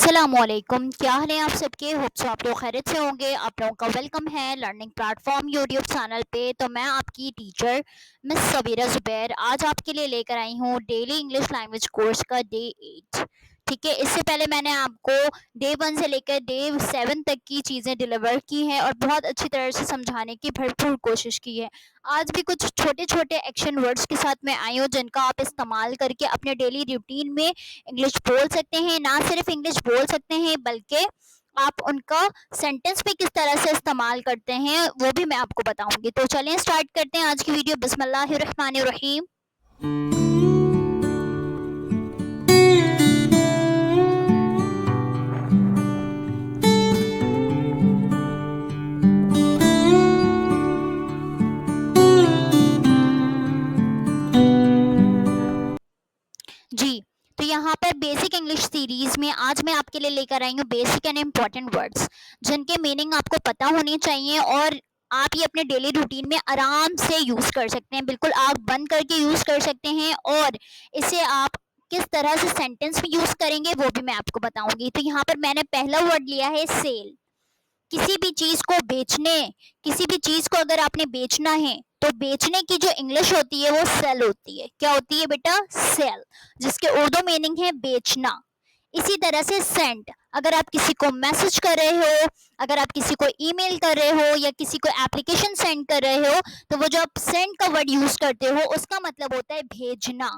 अस्सलामुअलैकुम, क्या हाल है आप सबके। होप सो आप लोग खैरियत से होंगे। आप लोगों का वेलकम है लर्निंग प्लेटफॉर्म यूट्यूब चैनल पे। तो मैं आपकी टीचर मिस सबीरा जुबैर आज आपके लिए लेकर आई हूँ डेली इंग्लिश लैंग्वेज कोर्स का डे 8। ठीक है, इससे पहले मैंने आपको डे 1 से लेकर डे 7 तक की चीज़ें डिलीवर की हैं और बहुत अच्छी तरह से समझाने की भरपूर कोशिश की है। आज भी कुछ छोटे छोटे एक्शन वर्ड्स के साथ मैं आई हूँ जिनका आप इस्तेमाल करके अपने डेली रूटीन में इंग्लिश बोल सकते हैं। ना सिर्फ इंग्लिश बोल सकते हैं बल्कि आप उनका सेंटेंस पे किस तरह से इस्तेमाल करते हैं वो भी मैं आपको बताऊंगी। तो चलें स्टार्ट करते हैं आज की वीडियो। बिस्मिल्लाहिर्रहमानिर्रहीम। जी, तो यहाँ पर बेसिक इंग्लिश सीरीज में आज मैं आपके लिए लेकर आई हूँ बेसिक एंड इम्पॉर्टेंट वर्ड्स जिनके मीनिंग आपको पता होने चाहिए और आप ये अपने डेली रूटीन में आराम से यूज कर सकते हैं। बिल्कुल आँख बंद करके यूज कर सकते हैं और इसे आप किस तरह से सेंटेंस में यूज करेंगे वो भी मैं आपको बताऊंगी। तो यहाँ पर मैंने पहला वर्ड लिया है सेल। किसी भी चीज को बेचने, किसी भी चीज को अगर आपने बेचना है तो बेचने की जो इंग्लिश होती है वो सेल होती है। क्या होती है बेटा? सेल, जिसके उर्दू मीनिंग है बेचना। इसी तरह से सेंड, अगर आप किसी को मैसेज कर रहे हो, अगर आप किसी को ईमेल कर रहे हो या किसी को एप्लीकेशन सेंड कर रहे हो तो वो जो आप सेंड का वर्ड यूज करते हो उसका मतलब होता है भेजना।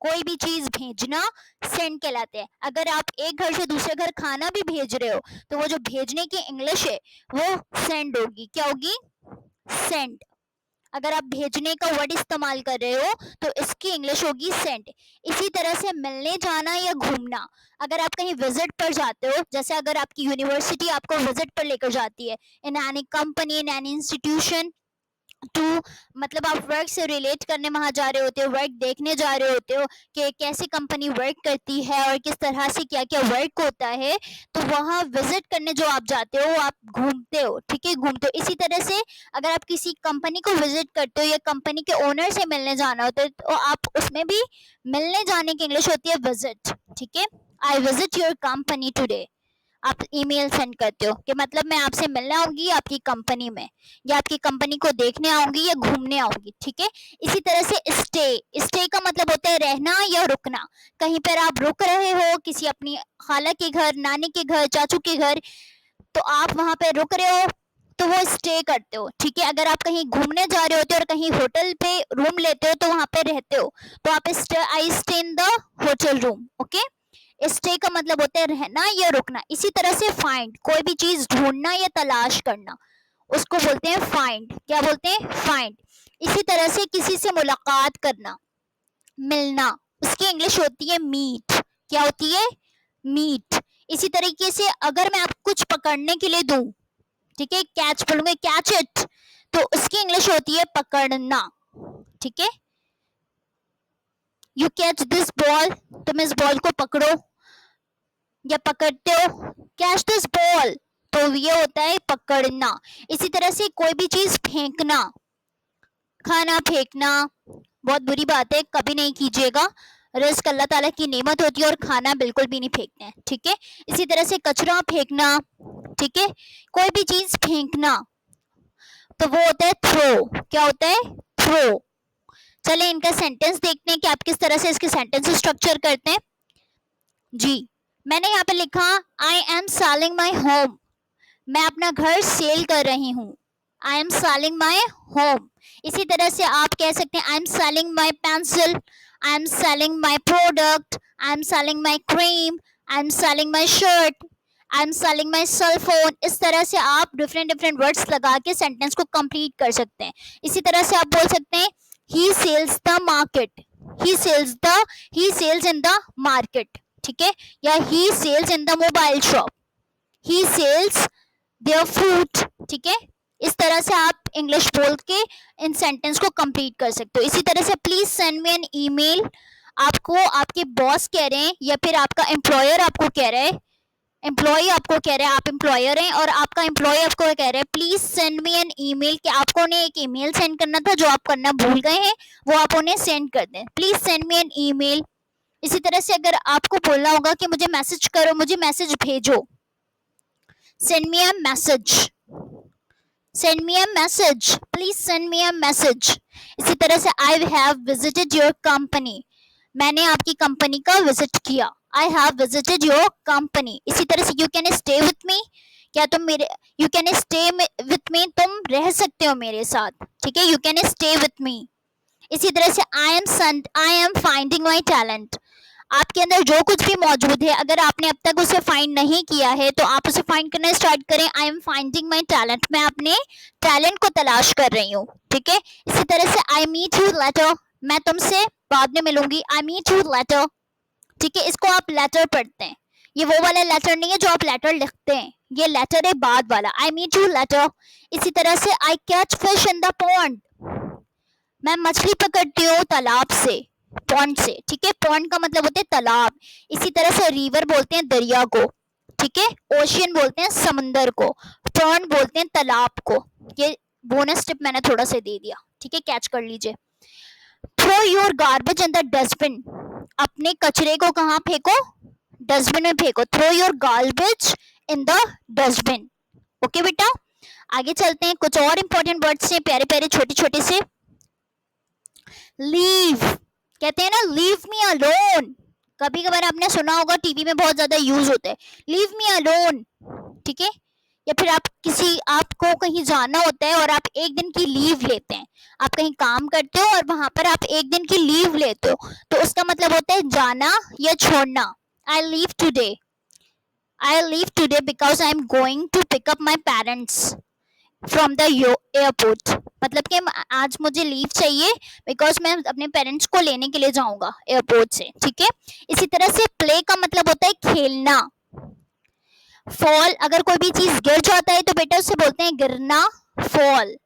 कोई भी चीज भेजना सेंड कहलाते हैं। अगर आप एक घर से दूसरे घर खाना भी भेज रहे हो तो वो जो भेजने की इंग्लिश है वो सेंड होगी। क्या होगी? सेंड। अगर आप भेजने का वर्ड इस्तेमाल कर रहे हो तो इसकी इंग्लिश होगी सेंड। इसी तरह से मिलने जाना या घूमना, अगर आप कहीं विजिट पर जाते हो, जैसे अगर आपकी यूनिवर्सिटी आपको विजिट पर लेकर जाती है in any company in any institution to, मतलब आप वर्क से रिलेट करने वहां जा रहे होते हो, वर्क देखने जा रहे होते हो कि कैसे कंपनी वर्क करती है और किस तरह से क्या क्या वर्क होता है। तो वहां विजिट करने जो आप जाते हो आप घूमते हो। ठीक है, घूमते हो। इसी तरह से अगर आप किसी कंपनी को विजिट करते हो या कंपनी के ओनर से मिलने जाना होता है तो आप उसमें भी मिलने जाने की इंग्लिश होती है विजिट। ठीक है, I visit your company today. आप ईमेल सेंड करते हो कि मतलब मैं आपसे मिलने आऊंगी आपकी कंपनी में या आपकी कंपनी को देखने आऊंगी या घूमने आऊंगी। ठीक है, इसी तरह से स्टे, स्टे का मतलब होता है रहना या रुकना। कहीं पर आप रुक रहे हो किसी अपनी खाला के घर, नानी के घर, चाचू के घर, तो आप वहां पे रुक रहे हो तो वो स्टे करते हो। ठीक है, अगर आप कहीं घूमने जा रहे होते हो और कहीं होटल पे रूम लेते हो तो वहां पे रहते हो तो आप I stay in the hotel room. Okay, stay का मतलब होता है रहना या रुकना। इसी तरह से फाइंड, कोई भी चीज ढूंढना या तलाश करना, उसको बोलते हैं फाइंड। क्या बोलते हैं? फाइंड। इसी तरह से किसी से मुलाकात करना, मिलना, उसकी इंग्लिश होती है मीट। क्या होती है? मीट। इसी तरीके से अगर मैं आपको कुछ पकड़ने के लिए दूं, ठीक है, कैच बोलूंगे, कैच इट, तो उसकी इंग्लिश होती है पकड़ना। ठीक है, यू कैच दिस बॉल, तुम इस बॉल को पकड़ो या पकड़ते हो, कैच दिस बॉल, तो ये होता है पकड़ना। इसी तरह से कोई भी चीज फेंकना, खाना फेंकना बहुत बुरी बात है, कभी नहीं कीजिएगा। रिस्क अल्लाह ताला की नेमत होती है और खाना बिल्कुल भी नहीं फेंकते हैं। ठीक है, इसी तरह से कचरा फेंकना। ठीक है, कोई भी चीज फेंकना तो वो होता है थ्रो। क्या होता है? थ्रो। चले इनका सेंटेंस देखते हैं कि आप किस तरह से इसके सेंटेंस स्ट्रक्चर करते हैं। जी, मैंने यहाँ पे लिखा I am selling my home, मैं अपना घर सेल कर रही हूँ। I am selling my home. इसी तरह से आप कह सकते हैं I am selling my pencil, I am selling my product, I am selling my cream, I am selling my shirt, I am selling my cell phone. इस तरह से आप डिफरेंट डिफरेंट वर्ड्स लगा के सेंटेंस को कंप्लीट कर सकते हैं। इसी तरह से आप बोल सकते हैं he sells the market, he sells the, he sells in the market. ठीक है, या he sells in the mobile shop, he sells their food. ठीक है, इस तरह से आप इंग्लिश बोल के इन सेंटेंस को कंप्लीट कर सकते हो। इसी तरह से please send me an email, आपको आपके बॉस कह रहे हैं या फिर आपका एम्प्लॉयर आपको कह रहा है, एम्प्लॉय आपको कह रहा है, आप एम्प्लॉयर हैं और आपका एम्प्लॉय आपको कह रहा है please send me an email, कि आपको ने एक ईमेल सेंड करना था जो आप करना भूल गए हैं वो आप उन्हें सेंड कर दें। Please send me an email, इसी तरह से अगर आपको बोलना होगा कि मुझे मैसेज करो, मुझे मैसेज भेजो, send me a message, send me a message, please send me a message. इसी तरह से I have visited your company, मैंने आपकी कंपनी का विजिट किया, I have visited your company. इसी तरह से you can stay with me, क्या तुम मेरे, you can stay with me, तुम रह सकते हो मेरे साथ, ठीक है, you can stay with me. इसी तरह से I am finding my talent, आपके अंदर जो कुछ भी मौजूद है, अगर आपने अब तक उसे फाइंड नहीं किया है तो आप उसे फाइंड करना स्टार्ट करें। I am finding my talent, मैं अपने टैलेंट को तलाश कर रही हूँ, ठीक है। इसी तरह से आई मीट यू लेटर, मैं तुमसे बाद में मिलूंगी, आई मीट यू लेटर, ठीक है। इसको आप लेटर पढ़ते हैं, ये वो वाला लेटर नहीं है जो आप लेटर लिखते हैं, ये लेटर है बाद वाला, आई मीट यू लेटर। इसी तरह से I catch fish in the pond, मैं मछली पकड़ती हूँ तालाब से, पॉन्ड से, ठीक है, पॉन्ड का मतलब होता है तालाब। इसी तरह से रिवर बोलते हैं दरिया को, ठीक है, ओशियन बोलते हैं समंदर को, पॉन्ड बोलते हैं तालाब को। ये बोनस टिप मैंने थोड़ा सा दे दिया, ठीक है, कैच कर लीजिए। Throw your garbage in the dustbin, अपने कचरे को कहाँ फेंको, डस्टबिन में फेंको, throw your garbage in the dustbin. Okay बेटा, आगे चलते हैं, कुछ और इंपॉर्टेंट वर्ड्स हैं प्यारे प्यारे छोटे छोटे से। लीव, कहते हैं ना लीव मी अलोन, कभी कभार आपने सुना होगा, टीवी में बहुत ज्यादा यूज होता है, लीव मी अलोन, ठीक है। या फिर आपको कहीं जाना होता है और आप एक दिन की लीव लेते हैं, आप कहीं काम करते हो और वहां पर आप एक दिन की लीव लेते हो, तो उसका मतलब होता है जाना या छोड़ना। I leave today, I leave today because I am going to pick up my parents from the airport, मतलब कि आज मुझे लीव चाहिए बिकॉज मैं अपने पेरेंट्स को लेने के लिए जाऊंगा एयरपोर्ट से, ठीक है। इसी तरह से प्ले का मतलब होता है खेलना। फॉल, अगर कोई भी चीज गिर जाता है तो बेटा उसे बोलते हैं गिरना, फॉल।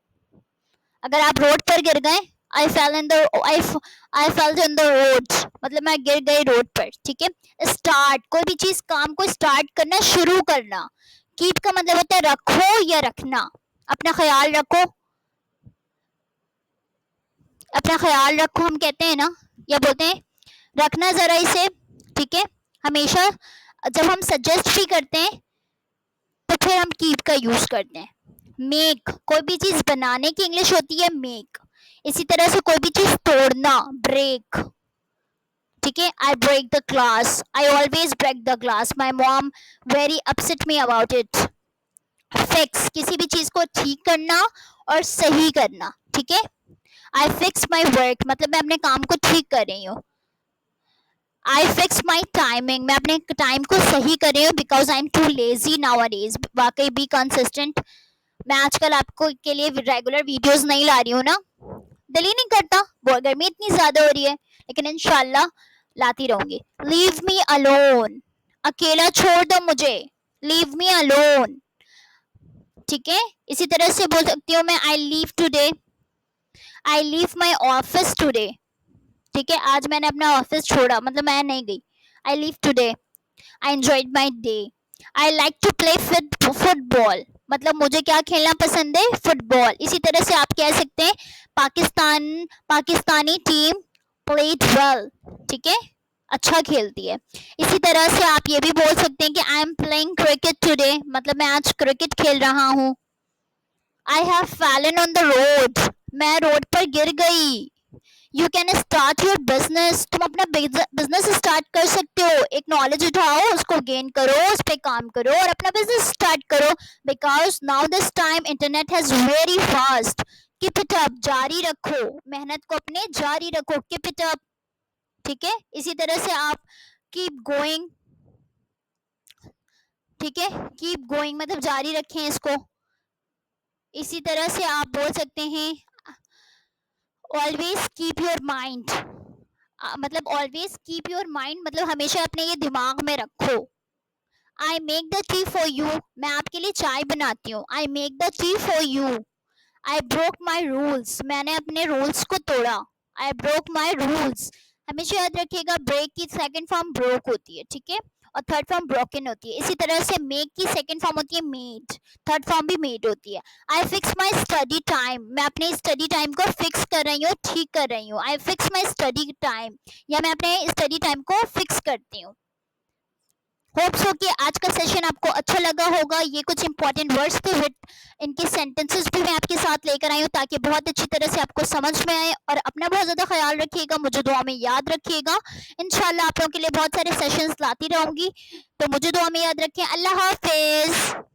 अगर आप रोड पर गिर गए, I fell in the I fell in the road, मतलब मैं गिर गई रोड पर, ठीक है। स्टार्ट, कोई भी चीज काम को स्टार्ट करना, शुरू करना। कीप का मतलब होता है रखो या रखना, अपना ख्याल रखो, अपना ख्याल रखो हम कहते हैं ना, या बोलते हैं रखना जरा इसे, ठीक है। हमेशा जब हम सजेस्ट भी करते हैं तो फिर हम कीप का यूज करते हैं। मेक, कोई भी चीज बनाने की इंग्लिश होती है मेक। इसी तरह से कोई भी चीज तोड़ना, ब्रेक, ठीक है। I break the glass, I always break the glass, my mom very upset me about it. Fix, किसी भी चीज को ठीक करना और सही करना, ठीक है। आई फिक्स माई वर्क, मतलब मैं अपने काम को ठीक कर रही हूँ। आई फिक्स माई टाइमिंग, मैं अपने टाइम को सही कर रही हूँ because I M too lazy now days, वाकई बी कंसिस्टेंट, मैं आजकल आपको के लिए रेगुलर वीडियोस नहीं ला रही हूँ ना, दिल ही नहीं करता, गर्मी इतनी ज्यादा हो रही है, लेकिन इंशाल्लाह लाती रहूंगी। लीव मी अलोन, अकेला छोड़ दो मुझे, लीव मी अलोन, ठीक है। इसी तरह से बोल सकती हूँ मैं आई leave today, I leave my office today, ठीक है, आज मैंने अपना ऑफिस छोड़ा, मतलब मैं नहीं गई। I leave today, I enjoyed my day. I like to play football, मतलब मुझे क्या खेलना पसंद है, फुटबॉल। इसी तरह से आप कह सकते हैं पाकिस्तानी टीम प्लेड वेल, ठीक है, अच्छा खेलती है। इसी तरह से आप ये भी बोल सकते हैं कि I am playing cricket today, मतलब मैं आज क्रिकेट खेल रहा हूँ। I have Fallon on the road, मैं रोड पर गिर गई। You can start your business, तुम अपना बिजनेस स्टार्ट कर सकते हो, एक नॉलेज उठाओ, उसको गेन करो, उस पर काम करो और अपना बिजनेस स्टार्ट करो, because now this time internet has very fast. Keep it up, जारी रखो, मेहनत को अपने जारी रखो, कीप इट अप, ठीक है। इसी तरह से आप कीप गोइंग, ठीक है, कीप गोइंग मतलब जारी रखें इसको। इसी तरह से आप बोल सकते हैं ऑलवेज कीप योर माइंड, मतलब ऑलवेज कीप योर माइंड मतलब हमेशा अपने ये दिमाग में रखो। I make the T for you, मैं आपके लिए चाय बनाती हूँ, I make the T for you. I broke my rules, मैंने अपने रूल्स को तोड़ा, आई ब्रोक माई रूल्स। हमेशा याद रखिएगा ब्रेक की सेकंड फॉर्म ब्रोक होती है, ठीक है। और थर्ड फॉर्म ब्रोकन होती है। इसी तरह से मेक की सेकंड फॉर्म होती है मेड, थर्ड फॉर्म भी मेड होती है। I fix my study time, मैं अपने स्टडी टाइम को फिक्स कर रही हूँ, ठीक कर रही हूँ। I fix my study time, या मैं अपने स्टडी टाइम को फिक्स करती हूँ। होप्स हो कि आज का सेशन आपको अच्छा लगा होगा। ये कुछ इंपॉर्टेंट वर्ड्स थे, विद इनके सेंटेंसेस भी मैं आपके साथ लेकर आई हूँ ताकि बहुत अच्छी तरह से आपको समझ में आए। और अपना बहुत ज़्यादा ख्याल रखिएगा, मुझे दुआ में याद रखिएगा। इंशाल्लाह आप लोगों के लिए बहुत सारे सेशंस लाती रहूँगी, तो मुझे दुआ में याद रखें। अल्लाह हाफिज़।